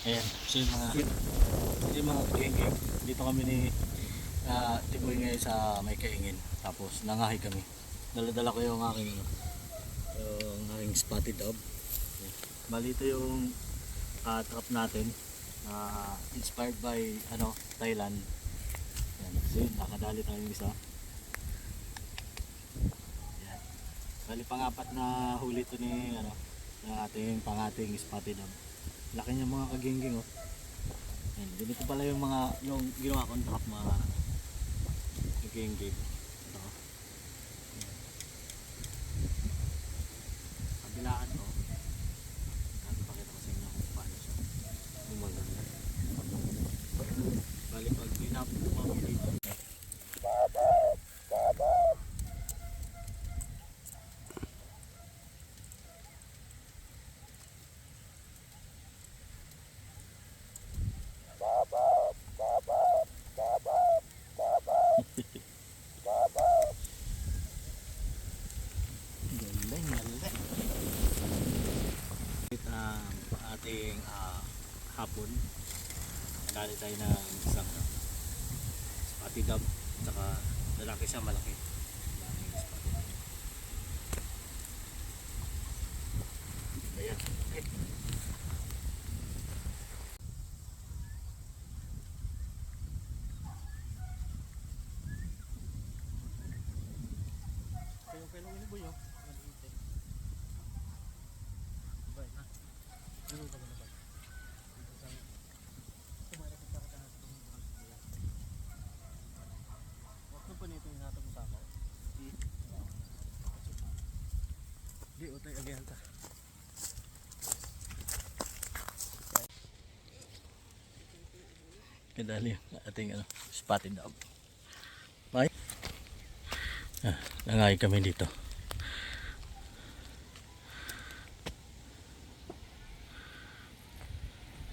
Ayan, so yung mga geng-geng. Dito kami ni Tiboy ngayon sa may kaingin. Tapos nangahay kami. Dala-dala ko yung aking spotted dove. Bali ito yung trap natin. Inspired by Thailand. Ayan, so yun, nakadali tayong isa. Ayan. Bali pang-apat na huli ito ni ng ating spotted dove. Laki niya mga kagingging oh. Ayan, ganito pala yung ginawa kong trap mga kagingging. Ito. Kabilaan to. Pakita ko sa inyo kung paano siya gumagana. Bali pag pinapumami dito. Ating hapon nagdali tayo ng isang spotted dove, saka lalaki siya, malaki spotted dove. Ayan, okay. Kailang ini boy oh. Di utay again ta. Kadali ating spotted dove. Bye. Nangahay kami dito.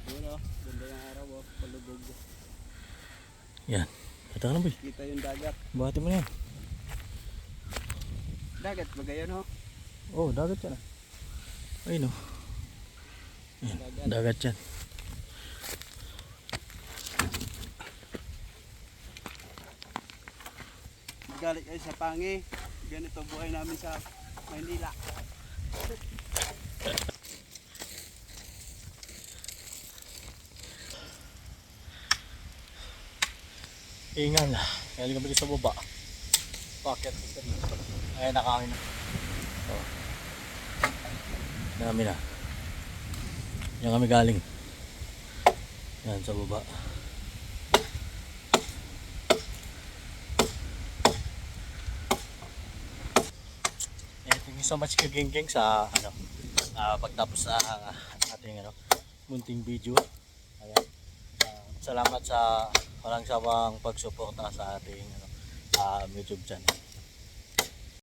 Ganda yung araw oh, palubog. Yan. Ito ka na boy. Kita yung dagat. Buhati mo na yan. Dagat ba gayon ho? Oh, dagat yan ah. Ayun oh. Yan, dagat yan. Galing kayo sa Pangi. Ganito buhay namin sa Maynila. Ingan. Galing kami sa baba. Bakit? Ayan, nakakain na. Oh. Dami na. Yan kami galing. Yan sa baba. Thank you so much kagingging sa pagtapos sa ating munting video. Ayan. Salamat sa walang sawang pagsuporta sa ating YouTube channel.